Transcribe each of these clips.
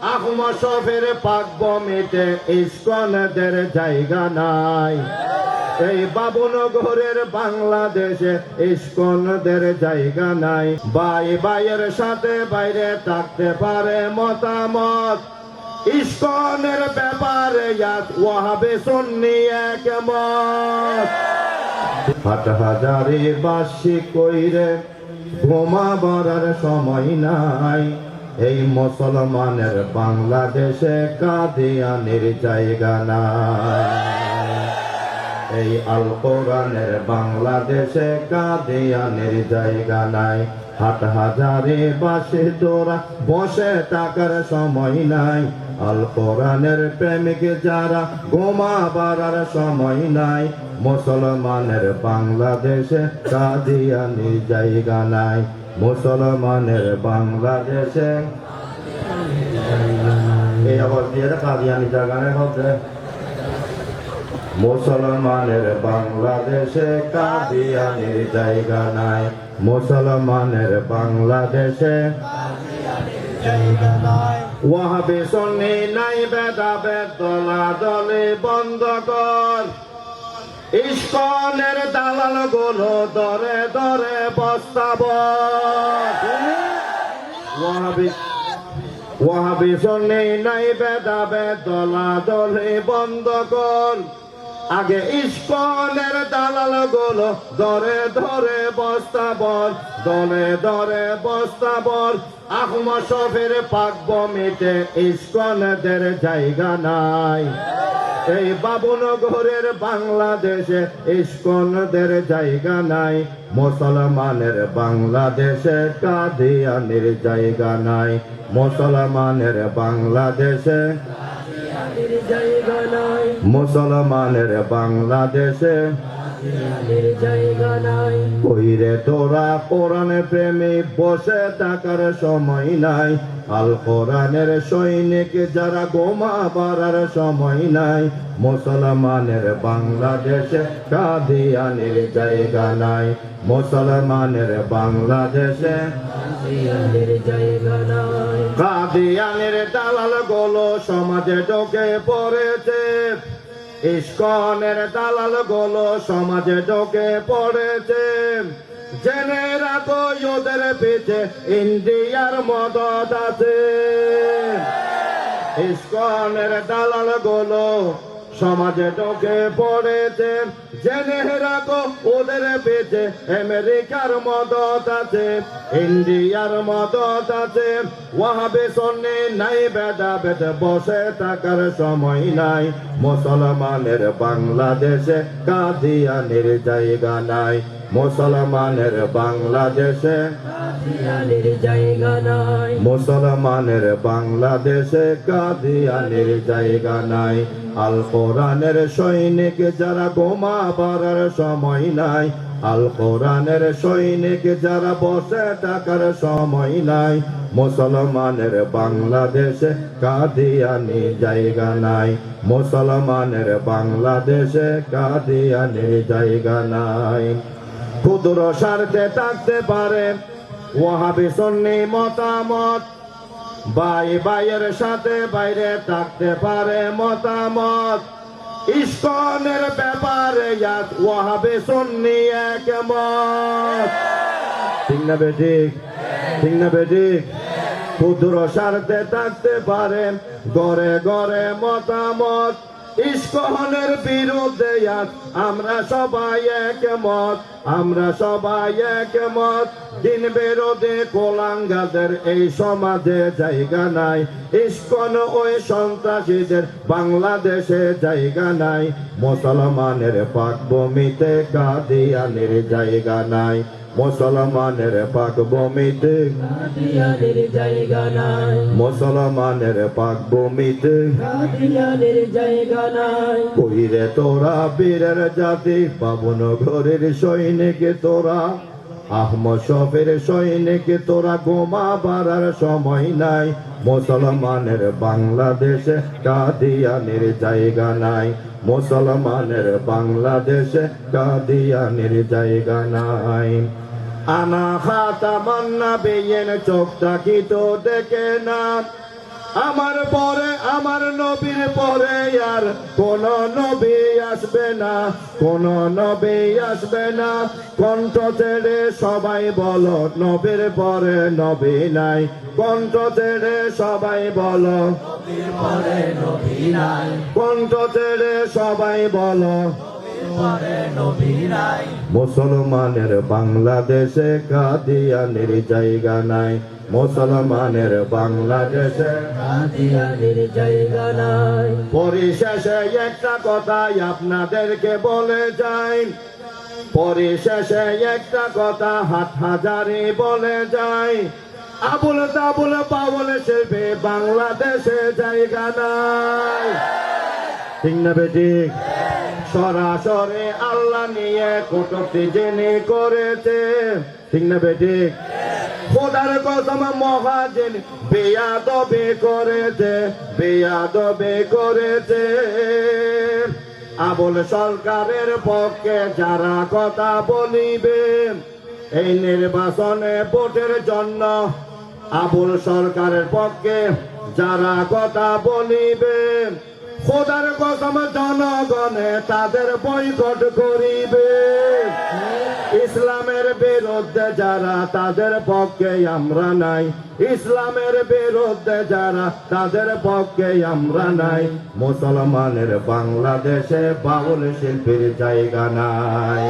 আহমসফের পাক বমিতে ইস্কনদের জায়গা নাই। এই বাবুনগরের বাংলাদেশে ইস্কনদের জায়গা নাই। ভাই ভাইয়ের সাথে বাইরে থাকতে পারে মতামত, ইস্কনের ব্যাপারে ওয়াহাবে সুন্নি একমত। হাটহাজারি বার্ষিক কইরে ঘুমাবার সময় নাই। এই মুসলমানের বাংলাদেশে কাদিয়ানির জায়গা নাই। এই আল কোরআনের বাংলাদেশে কাদিয়ানির জায়গা নাই। হাটহাজারি বাসে তোরা বসে থাকার সময় নাই। আল কোরআনের প্রেমিক যারা ঘুমাবার সময় নাই। মুসলমানের বাংলাদেশে কাদিয়ানির জায়গা নাই। মুসলমানের বাংলাদেশে এই আবার দিয়ে কাদিয়ানি জায়গা নাই হবে। মুসলমানের বাংলাদেশে কাদিয়ানির জায়গা নাই। মুসলমানের বাংলাদেশে ওয়াহাবি সুন্নি নাই ভেদাভেদ দলাদলি বন্ধ কর। ইস্কনের দালাল গুলো দরে দরে বস্তাবত। ওয়াহাবি সুন্নি নাই ভেদাভেদ দলাদলি বন্ধ কর। আগে ইস্কনের দালাল গুলো দরে দরে বস্তাবত, দলে দরে বস্তাবত। আহমসফের পাক বমিতে ইস্কনদের জায়গা নাই। এই বাবুনগরের বাংলাদেশে ইস্কনদের জায়গা নাই। মুসলমানের বাংলাদেশে কাদিয়ানির জায়গা নাই। মুসলমানের বাংলাদেশে মুসলমানের বাংলাদেশে কইরে তোরা কোরআনের প্রেমে বসে থাকার সময় নাই। আল কোরআনের সৈনিক যারা ঘুমাবার সময় নাই। মুসলমানের বাংলাদেশে কাদিয়ানির জায়গা নাই। মুসলমানের বাংলাদেশে কাদিয়ানির দালাল গুলো সমাজে ঢুকে পড়েছে। ইস্কনের দালাল গুলো সমাজে ঢুকে পড়েছে। জেনে রাখো ওদের পিছে ইন্ডিয়ার মদত আছে। ইস্কনের দালাল গুলো সমাজে ঢুকে পড়েছে। জেনে রাখো ওদের পিছে আমেরিকার মদত আছে, ইন্ডিয়ার মদত আছে। ওয়াহাবি সুন্নি নাই ভেদাভেদ বসে থাকার সময় নাই। মুসলমানের বাংলাদেশে কাদিয়ানির জায়গা নাই। মুসলমানের বাংলাদেশে কাদিয়ানির জায়গা নাই। মুসলমানের বাংলাদেশে কাদিয়ানির জায়গা নাই। আল কোরআনের সৈনিক যারা ঘুমাবার সময় নাই। আল কোরআনের সৈনিক যারা বসে থাকার সময় নাই। মুসলমানের বাংলাদেশে কাদিয়ানি জায়গা নাই। মুসলমানের বাংলাদেশে কাদিয়ানি জায়গা নাই। ক্ষুদ্র স্বার্থে থাকতে পারে ওয়াহাবি সুন্নি মতামত। ভাই ভাইয়ের সাথে বাইরে থাকতে পারে মতামত। ইস্কনের ব্যাপারে ওয়াহাবি সুন্নি একমত। ঠিক না বেঠিক? ঠিক না বেঠিক? ক্ষুদ্র স্বার্থে থাকতে পারে গড়ে গড়ে মতামত। ইস্কনের বিরুদ্ধে আমরা সবাই একমত। আমরা সবাই একমত। দিন বিরোধী কোলাঙ্গাদের এই সমাজে জায়গা নাই। ইস্কন ওই সন্ত্রাসীদের বাংলাদেশে জায়গা নাই। মুসলমানের পাক ভূমিতে কাদিয়ানির জায়গা নাই। মুসলমানের পাক ভূমিতে কাদিয়ানির জায়গা নাই। মুসলমানের পাক ভূমিতে কাদিয়ানির জায়গা নাই। কইরে তোরা বীরের জাতি বাবুনগরের সৈনিক তোরা। আহমসফের সৈনিক তোরা ঘুমাবার সময় নাই। মুসলমানের বাংলাদেশে কাদিয়ানির জায়গা নাই। মুসলমানের বাংলাদেশে কাদিয়ানির জায়গা নাই। আনা খাতামান নবিয়্যিন চোখটা কি তো দেখে না। আমার পরে আমার নবীর পরে আর কোন নবী আসবে না, কোন নবী আসবে না। কণ্ঠ ছেড়ে সবাই বলো নবীর পরে নবী নাই, কণ্ঠ ছেড়ে সবাই বলো নবীর পরে নবী নাই, কণ্ঠ ছেড়ে সবাই বলো পরে নবী নাই। মুসলমানের বাংলাদেশে কাদিয়ানির জায়গা নাই, মুসলমানের বাংলাদেশে কাদিয়ানির জায়গা নাই। পরিশেষে একটা কথাই আপনাদেরকে বলে যাই, পরিশেষে একটা কথা হাটহাজারি বলে যাই, আবুল তাবুল পাবল শিল্পে বাংলাদেশে জায়গা নাই। ঠিক না বেঠিক? সরাসরি আল্লাহ নিয়ে কটূক্তি জেনে করেছে, ঠিক না বেঠিক? খোদার কসম মহাজিন বেয়াদবি করেছে, বেয়াদবি করেছে। আবুল সরকারের পক্ষে যারা কথা বলিবে এই নির্বাচনে ভোটের জন্য, আবুল সরকারের পক্ষে যারা কথা বলিবে খোদার কসম জনগণে তাদের বয়কট করিবে। ইসলামের বিরুদ্ধে যারা তাদের পক্ষে আমরা নাই, ইসলামের বিরুদ্ধে যারা তাদের পক্ষে আমরা নাই। মুসলমানের বাংলাদেশে বাউল শিল্পীর জায়গা নাই,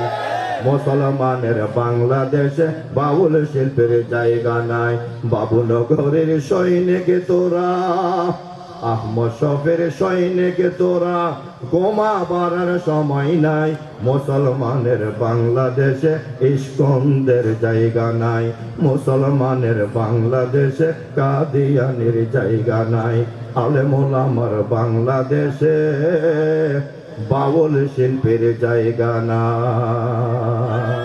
মুসলমানের বাংলাদেশে বাউল শিল্পীর জায়গা নাই। বাবুনগরের সৈনিক তোরা, আহমদ শফের সৈনিক তোরা, ঘুমাবার সময় নাই। মুসলমানের বাংলাদেশে ইস্কন্দের জায়গা নাই, মুসলমানের বাংলাদেশে কাদিয়ানির জায়গা নাই। আলেমুল আমার বাংলাদেশে বাউল শিল্পীর জায়গা নাই।